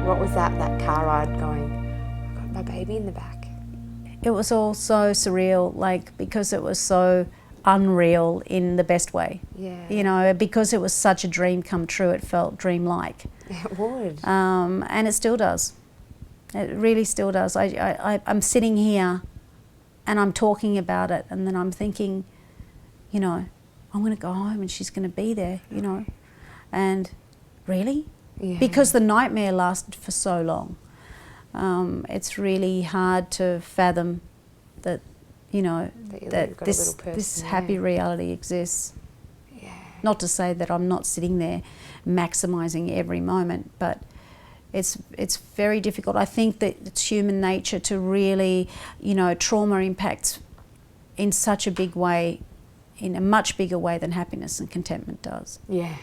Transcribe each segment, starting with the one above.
What was that car ride going? I've got my baby in the back. It was all so surreal, like, because it was so unreal in the best way. Yeah. You know, because it was such a dream come true, it felt dreamlike. It would. And it still does. It really still does. I'm sitting here and I'm talking about it, and then I'm thinking, you know, I'm going to go home and she's going to be there, you know. And really? Yeah. Because the nightmare lasted for so long. It's really hard to fathom that, you know, that this happy reality exists. Yeah. Not to say that I'm not sitting there maximising every moment, but it's very difficult. I think that it's human nature to really, you know, trauma impacts in such a big way, in a much bigger way than happiness and contentment does. Yeah.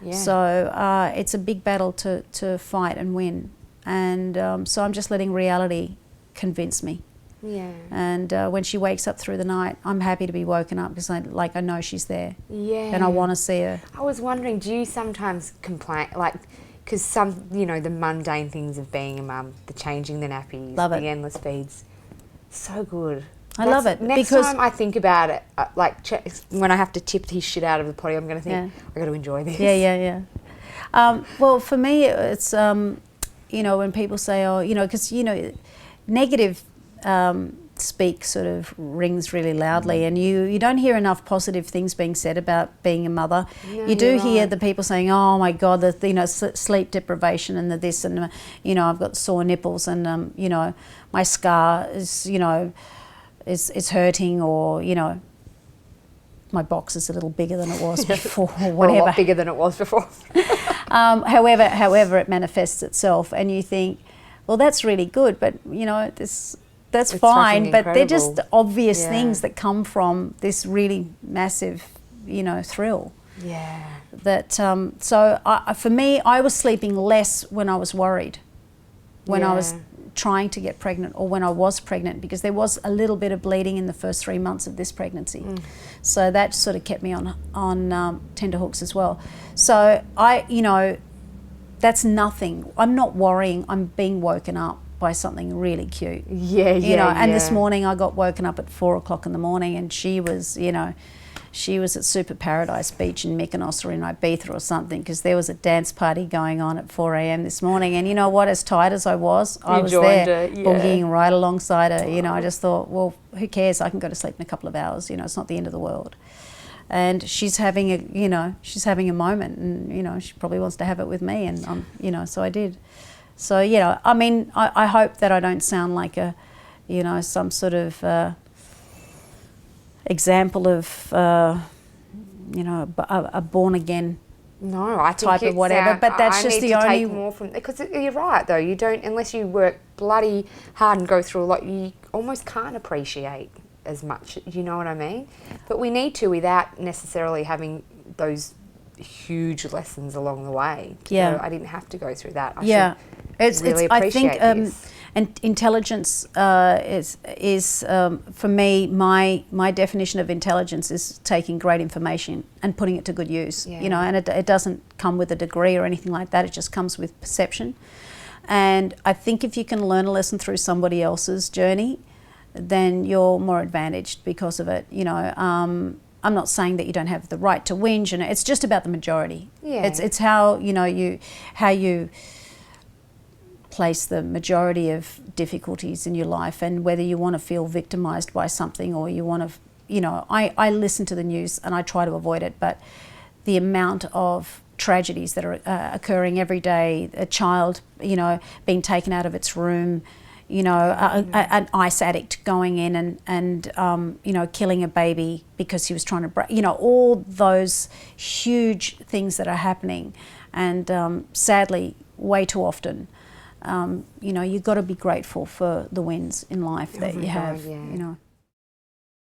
Yeah. So it's a big battle to fight and win. And so I'm just letting reality convince me. Yeah. And when she wakes up through the night, I'm happy to be woken up because I know she's there. Yeah. And I want to see her. I was wondering, do you sometimes complain, like, because some, you know, the mundane things of being a mum, the changing the nappies, Love it. the endless feeds, so good. I love it. Next because time I think about it, like when I have to tip his shit out of the potty, I'm going to think, I got to enjoy this. Yeah. Well, for me, it's, you know, when people say, oh, you know, because, you know, negative speak sort of rings really loudly, and you don't hear enough positive things being said about being a mother. No, you do hear right. the people saying, oh my God, the, you know, sleep deprivation and the this, and, you know, I've got sore nipples, and, you know, my scar is, you know, is hurting, or, you know, my box is a little bigger than it was before, or whatever. A lot bigger than it was before. However it manifests itself, and you think, well, that's really good, but, you know, that's fine, but they're just obvious things that come from this really massive, you know, thrill. Yeah. That so for me, I was sleeping less when I was worried, when I was trying to get pregnant, or when I was pregnant, because there was a little bit of bleeding in the first 3 months of this pregnancy. So that sort of kept me on tenterhooks as well. So you know, that's nothing. I'm not worrying. I'm being woken up by something really cute. You know, and this morning I got woken up at 4 o'clock in the morning, and she was, you know, she was at Super Paradise Beach in Mykonos or in Ibiza or something, because there was a dance party going on at 4 a.m. this morning. And you know what, as tired as I was there boogieing right alongside her. You know, I just thought, well, who cares? I can go to sleep in a couple of hours. You know, it's not the end of the world. And she's having a, you know, she's having a moment, and, you know, she probably wants to have it with me, and you know, so I did. So, you know, I mean, I hope that I don't sound like a, you know, some sort of example of, you know, a born again type of whatever. But that's just the only. More from, because you're right though. You don't, unless you work bloody hard and go through a lot. You almost can't appreciate as much. You know what I mean? But we need to, without necessarily having those huge lessons along the way. Yeah. So I didn't have to go through that. It's really I think this. and intelligence is for me, my definition of intelligence is taking great information and putting it to good use. You know, and it doesn't come with a degree or anything like that. It just comes with perception. And I think if you can learn a lesson through somebody else's journey, then you're more advantaged because of it. You know, I'm not saying that you don't have the right to whinge, and it's just about the majority. It's how, you know, how you place the majority of difficulties in your life, and whether you want to feel victimized by something, or you want to, you know, I listen to the news and I try to avoid it, but the amount of tragedies that are occurring every day, a child, you know, being taken out of its room, you know, an ice addict going in and you know, killing a baby because he was trying to break, you know, all those huge things that are happening. And sadly, way too often, you know, you've got to be grateful for the wins in life that you have, you know.